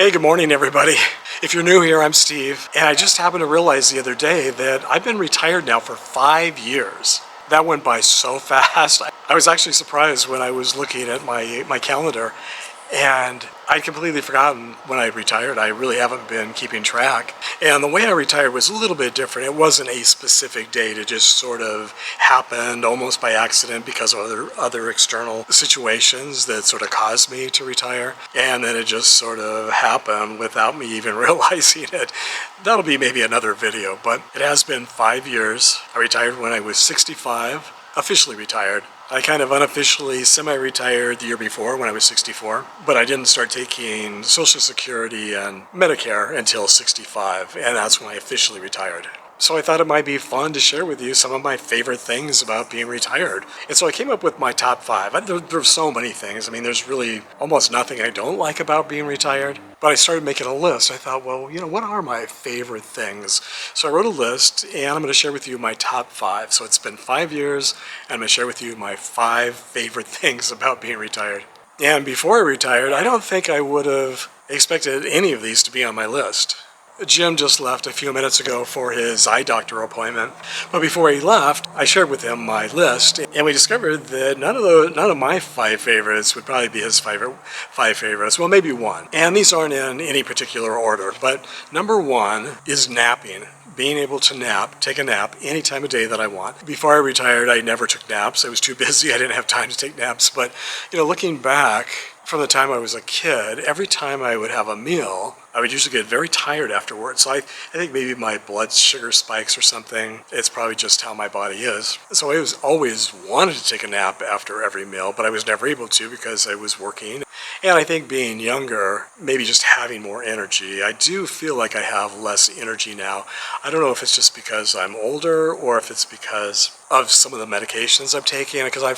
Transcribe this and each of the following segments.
Hey, good morning, everybody. If you're new here, I'm Steve, and I just happened to realize the other day that I've been retired now for 5 years. That went by so fast. I was actually surprised when I was looking at my calendar, and I'd completely forgotten when I retired. I really haven't been keeping track. And the way I retired was a little bit different. It wasn't a specific date. It just sort of happened almost by accident because of other external situations that sort of caused me to retire. And then it just sort of happened without me even realizing it. That'll be maybe another video, but it has been 5 years. I retired when I was 65, officially retired. I kind of unofficially semi-retired the year before when I was 64, but I didn't start taking Social Security and Medicare until 65, and that's when I officially retired. So I thought it might be fun to share with you some of my favorite things about being retired. And so I came up with my top five. There's so many things. I mean, there's really almost nothing I don't like about being retired. But I started making a list. I thought, well, what are my favorite things? So I wrote a list, and I'm going to share with you my top five. So it's been 5 years, and I'm going to share with you my 5 favorite things about being retired. And before I retired, I don't think I would have expected any of these to be on my list. Jim just left a few minutes ago for his eye doctor appointment, but before he left, I shared with him my list, and we discovered that none of my 5 favorites would probably be his 5 favorites. Well, maybe one. And these aren't in any particular order, but number 1 is napping. Being able to take a nap any time of day that I want. Before I retired, I never took naps. I was too busy. I didn't have time to take naps. But, looking back from the time I was a kid, every time I would have a meal, I would usually get very tired afterwards. So I think maybe my blood sugar spikes or something. It's probably just how my body is. So I always wanted to take a nap after every meal, but I was never able to because I was working. And I think being younger, maybe just having more energy. I do feel like I have less energy now. I don't know if it's just because I'm older or if it's because of some of the medications I'm taking, because I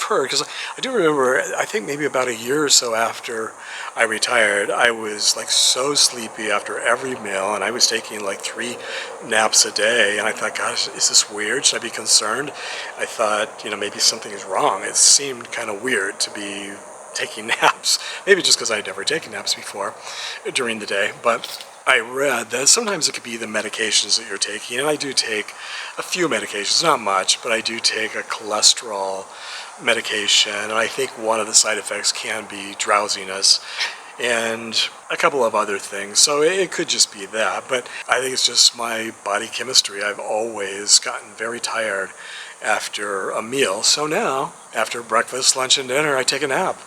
do remember, I think maybe about a year or so after I retired, I was like so sleepy after every meal, and I was taking like 3 naps a day, and I thought, gosh, is this weird? Should I be concerned? I thought, maybe something is wrong. It seemed kind of weird to be taking naps, maybe just because I'd never taken naps before during the day, but I read that sometimes it could be the medications that you're taking, and I do take a few medications, not much, but I do take a cholesterol medication, and I think one of the side effects can be drowsiness and a couple of other things. So it could just be that, but I think it's just my body chemistry. I've always gotten very tired after a meal. So now, after breakfast, lunch, and dinner, I take a nap.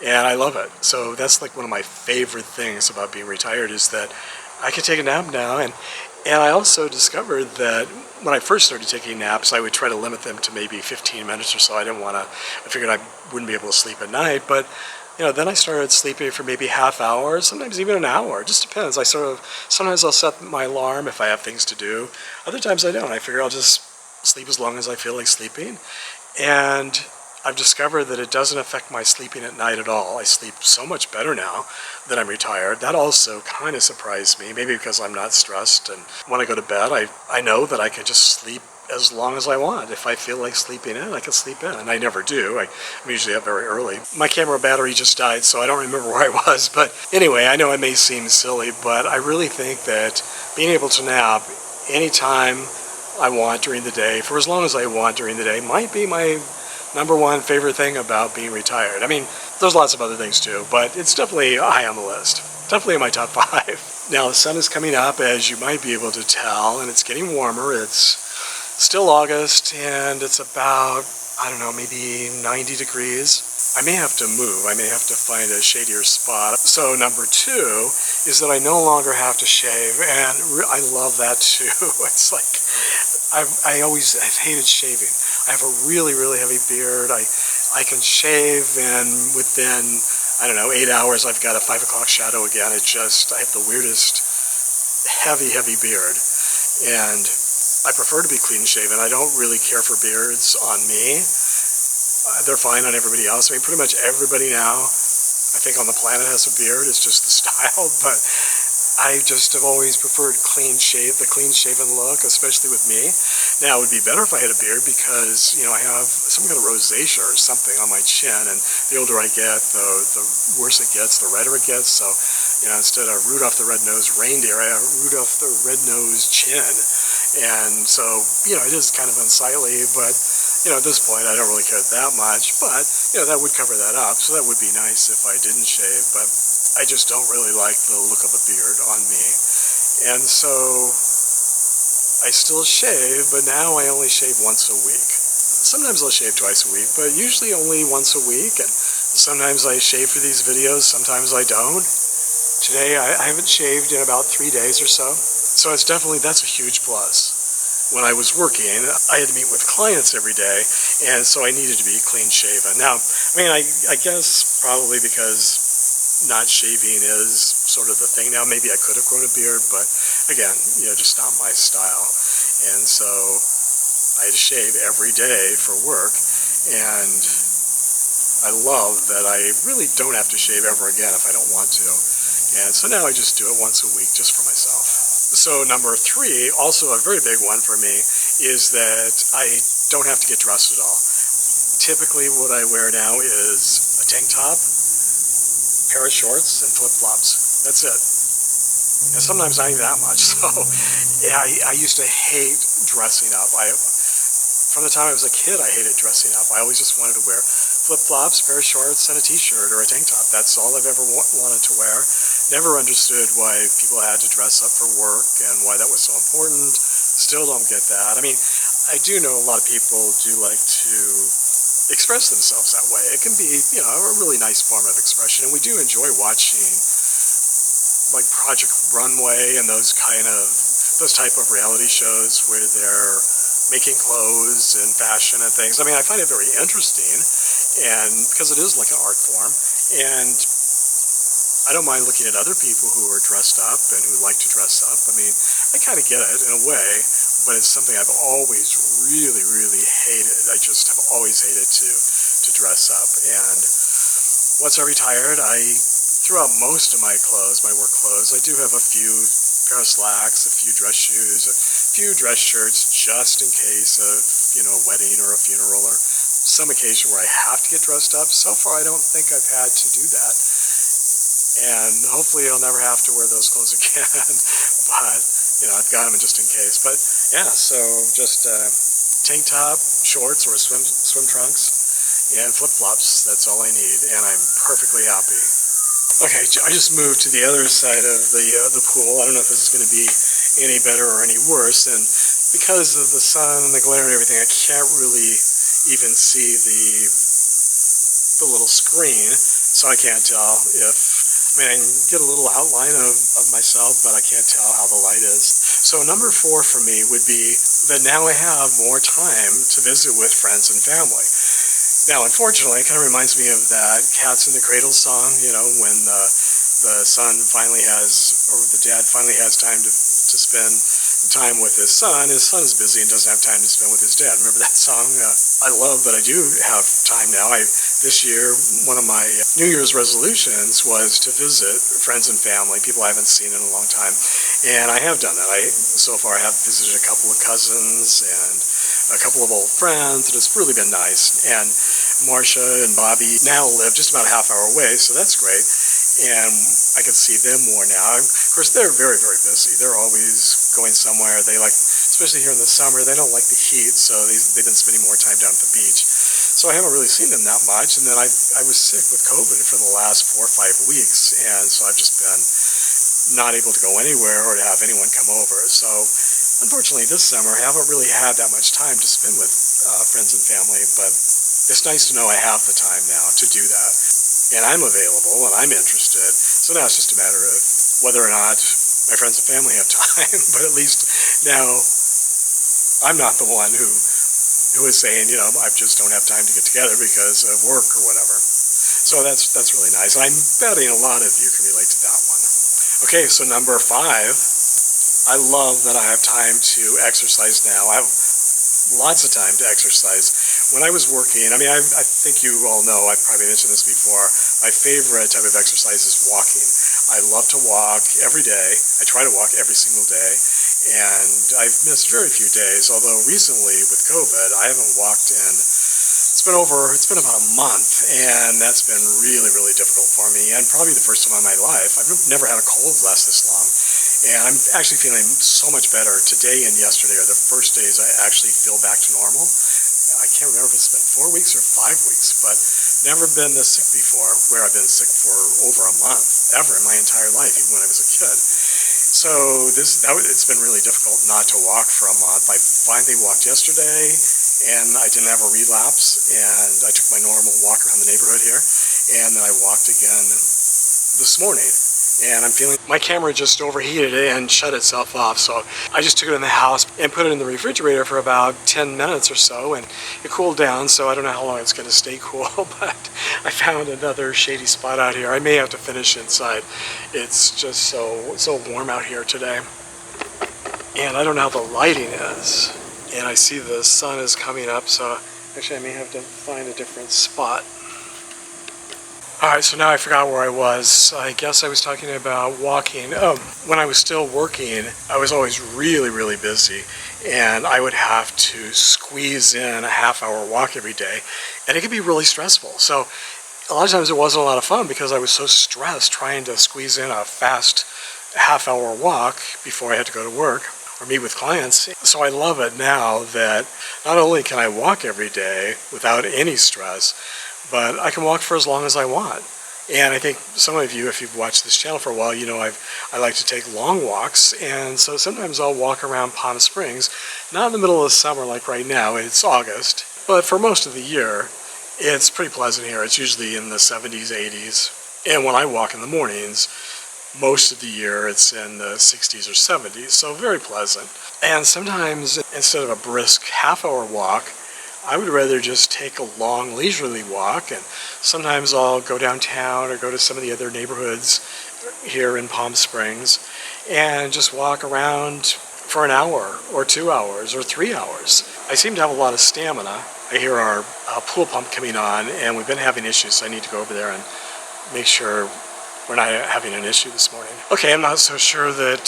And I love it. So that's like one of my favorite things about being retired is that I can take a nap now. And I also discovered that when I first started taking naps, I would try to limit them to maybe 15 minutes or so. I figured I wouldn't be able to sleep at night. But, then I started sleeping for maybe half hour, sometimes even an hour. It just depends. Sometimes I'll set my alarm if I have things to do. Other times I don't. I figure I'll just sleep as long as I feel like sleeping. And I've discovered that it doesn't affect my sleeping at night at all. I sleep so much better now that I'm retired. That also kind of surprised me, maybe because I'm not stressed. And when I go to bed, I know that I can just sleep as long as I want. If I feel like sleeping in, I can sleep in. And I never do. I'm usually up very early. My camera battery just died, so I don't remember where I was. But anyway, I know it may seem silly, but I really think that being able to nap anytime I want during the day, for as long as I want during the day, might be my number 1 favorite thing about being retired. I mean, there's lots of other things too, but it's definitely high on the list. Definitely in my top 5. Now, the sun is coming up, as you might be able to tell, and it's getting warmer. It's still August, and it's about, I don't know, maybe 90 degrees. I may have to move. I may have to find a shadier spot. So number 2 is that I no longer have to shave, and I love that too. It's like, I've hated shaving. I have a really, really heavy beard. I can shave, and within, I don't know, 8 hours, I've got a 5 o'clock shadow again. I have the weirdest heavy, heavy beard. And I prefer to be clean shaven. I don't really care for beards on me. They're fine on everybody else. I mean, pretty much everybody now, I think on the planet has a beard. It's just the style, but I just have always preferred the clean shaven look, especially with me. Now, it would be better if I had a beard because, I have some kind of rosacea or something on my chin, and the older I get, the worse it gets, the redder it gets. So instead of Rudolph the Red-Nosed Reindeer, I have Rudolph the Red-Nosed Chin. And so, it is kind of unsightly, but, at this point I don't really care that much, but, that would cover that up. So that would be nice if I didn't shave, but I just don't really like the look of a beard on me. And so I still shave, but now I only shave once a week. Sometimes I'll shave twice a week, but usually only once a week. And sometimes I shave for these videos, sometimes I don't. Today I haven't shaved in about 3 days or so. So that's a huge plus. When I was working, I had to meet with clients every day, and so I needed to be clean shaven. Now, I guess probably because not shaving is sort of the thing now. Maybe I could have grown a beard, but again, just not my style. And so I had to shave every day for work, and I love that I really don't have to shave ever again if I don't want to. And so now I just do it once a week just for myself. So number 3, also a very big one for me, is that I don't have to get dressed at all. Typically what I wear now is a tank top, pair of shorts, and flip-flops. That's it. And sometimes not even that much. So yeah, I used to hate dressing up. From the time I was a kid, I hated dressing up. I always just wanted to wear flip-flops, a pair of shorts, and a t-shirt or a tank top. That's all I've ever wanted to wear. Never understood why people had to dress up for work and why that was so important. Still don't get that. I do know a lot of people do like to express themselves that way. It can be, a really nice form of expression, and we do enjoy watching like Project Runway and those type of reality shows where they're making clothes and fashion and things. I find it very interesting, and because it is like an art form, and I don't mind looking at other people who are dressed up and who like to dress up. I kind of get it in a way, but it's something I've always really, really hated. I just have always hated to dress up. And once I retired, I threw out most of my clothes, my work clothes. I do have a few pair of slacks, a few dress shoes, a few dress shirts, just in case of, a wedding or a funeral or some occasion where I have to get dressed up. So far, I don't think I've had to do that. And hopefully I'll never have to wear those clothes again. But, I've got them just in case. But yeah, so just tank top, shorts or swim trunks, and flip-flops. That's all I need, and I'm perfectly happy. Okay, I just moved to the other side of the pool. I don't know if this is going to be any better or any worse, and because of the sun and the glare and everything, I can't really even see the little screen, so I can't tell if, I can get a little outline of myself, but I can't tell how the light is. So number 4 for me would be that now I have more time to visit with friends and family. Now, unfortunately, it kind of reminds me of that Cats in the Cradle song, when the son finally has, or the dad finally has time to spend time with his son is busy and doesn't have time to spend with his dad. Remember that song? I love that I do have time now. This year, one of my New Year's resolutions was to visit friends and family, people I haven't seen in a long time, and I have done that. So far I have visited a couple of cousins and a couple of old friends, and it's really been nice. And Marcia and Bobby now live just about a half hour away, so that's great. And I can see them more now. Of course, they're very, very busy. They're always going somewhere. They like, especially here in the summer, they don't like the heat, so they've been spending more time down at the beach. So I haven't really seen them that much. And then I was sick with COVID for the last 4 or 5 weeks, and so I've just been not able to go anywhere or to have anyone come over. So unfortunately, this summer, I haven't really had that much time to spend with friends and family, but it's nice to know I have the time now to do that. And I'm available, and I'm interested. So now it's just a matter of whether or not my friends and family have time. But at least now I'm not the one who is saying, I just don't have time to get together because of work or whatever. So that's really nice. And I'm betting a lot of you can relate to that one. Okay, so number 5, I love that I have time to exercise now. I have lots of time to exercise. When I was working, I think you all know, I've probably mentioned this before, my favorite type of exercise is walking. I love to walk every day. I try to walk every single day, and I've missed very few days, although recently with COVID, I haven't walked in, it's It's been about a month, and that's been really, really difficult for me, and probably the first time in my life. I've never had a cold last this long, and I'm actually feeling so much better. Today and yesterday are the first days I actually feel back to normal. I can't remember if it's been 4 weeks or 5 weeks, but never been this sick before, where I've been sick for over a month, ever in my entire life, even when I was a kid. So it's been really difficult not to walk for a month. I finally walked yesterday, and I didn't have a relapse, and I took my normal walk around the neighborhood here, and then I walked again this morning. And I'm feeling my camera just overheated and shut itself off, so I just took it in the house and put it in the refrigerator for about 10 minutes or so, and it cooled down, so I don't know how long it's going to stay cool, but I found another shady spot out here. I may have to finish inside. It's just so warm out here today, and I don't know how the lighting is, and I see the sun is coming up, so actually I may have to find a different spot. Alright, so now I forgot where I was. I guess I was talking about walking. When I was still working, I was always really, really busy, and I would have to squeeze in a half-hour walk every day, and it could be really stressful. So a lot of times it wasn't a lot of fun because I was so stressed trying to squeeze in a fast half-hour walk before I had to go to work or meet with clients. So I love it now that not only can I walk every day without any stress, but I can walk for as long as I want. And I think some of you, if you've watched this channel for a while, you know I like to take long walks, and so sometimes I'll walk around Palm Springs, not in the middle of the summer like right now, it's August, but for most of the year, it's pretty pleasant here. It's usually in the 70s, 80s, and when I walk in the mornings, most of the year it's in the 60s or 70s, so very pleasant. And sometimes instead of a brisk half-hour walk, I would rather just take a long leisurely walk, and sometimes I'll go downtown or go to some of the other neighborhoods here in Palm Springs and just walk around for an hour or 2 hours or 3 hours. I seem to have a lot of stamina. I hear our pool pump coming on, and we've been having issues, so I need to go over there and make sure we're not having an issue this morning. Okay, I'm not so sure that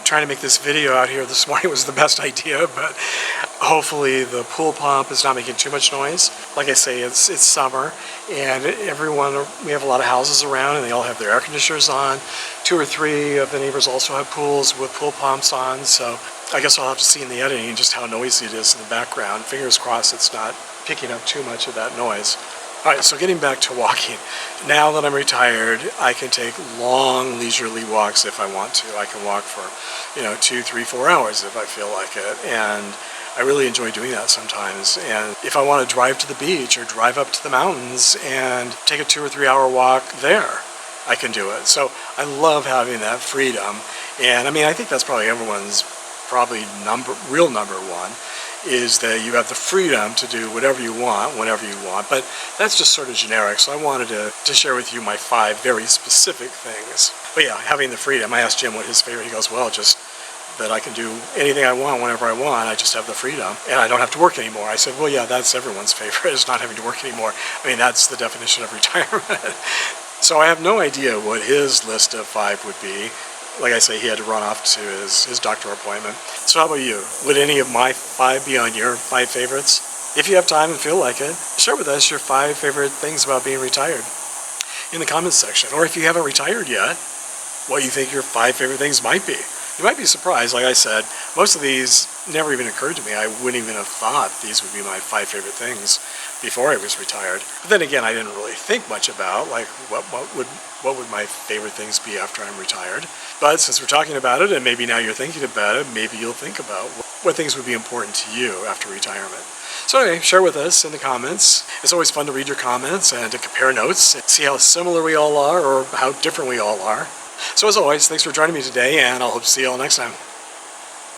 trying to make this video out here this morning was the best idea, but hopefully the pool pump is not making too much noise. Like I say, it's summer, and we have a lot of houses around, and they all have their air conditioners on. 2 or 3 of the neighbors also have pools with pool pumps on, so I guess I'll have to see in the editing just how noisy it is in the background. Fingers crossed it's not picking up too much of that noise. Alright, so getting back to walking. Now that I'm retired, I can take long leisurely walks if I want to. I can walk for, 2, 3, 4 hours if I feel like it. And I really enjoy doing that sometimes. And if I want to drive to the beach or drive up to the mountains and take a 2 or 3 hour walk there, I can do it. So I love having that freedom. And I mean, I think that's probably everyone's real number one, is that you have the freedom to do whatever you want, whenever you want. But that's just sort of generic, so I wanted to share with you my 5 very specific things. But yeah, having the freedom. I asked Jim what his favorite. He goes, well, just that I can do anything I want whenever I want. I just have the freedom, and I don't have to work anymore. I said, well, yeah, that's everyone's favorite, is not having to work anymore. I mean, that's the definition of retirement. So I have no idea what his list of 5 would be. Like I say, he had to run off to his doctor appointment. So how about you? Would any of my 5 be on your 5 favorites? If you have time and feel like it, share with us your 5 favorite things about being retired in the comments section. Or if you haven't retired yet, what you think your 5 favorite things might be. You might be surprised. Like I said, most of these never even occurred to me. I wouldn't even have thought these would be my 5 favorite things before I was retired. But then again, I didn't really think much about like what would my favorite things be after I'm retired. But since we're talking about it, and maybe now you're thinking about it, maybe you'll think about what things would be important to you after retirement. So anyway, share with us in the comments. It's always fun to read your comments and to compare notes and see how similar we all are or how different we all are. So as always, thanks for joining me today, and I'll hope to see you all next time.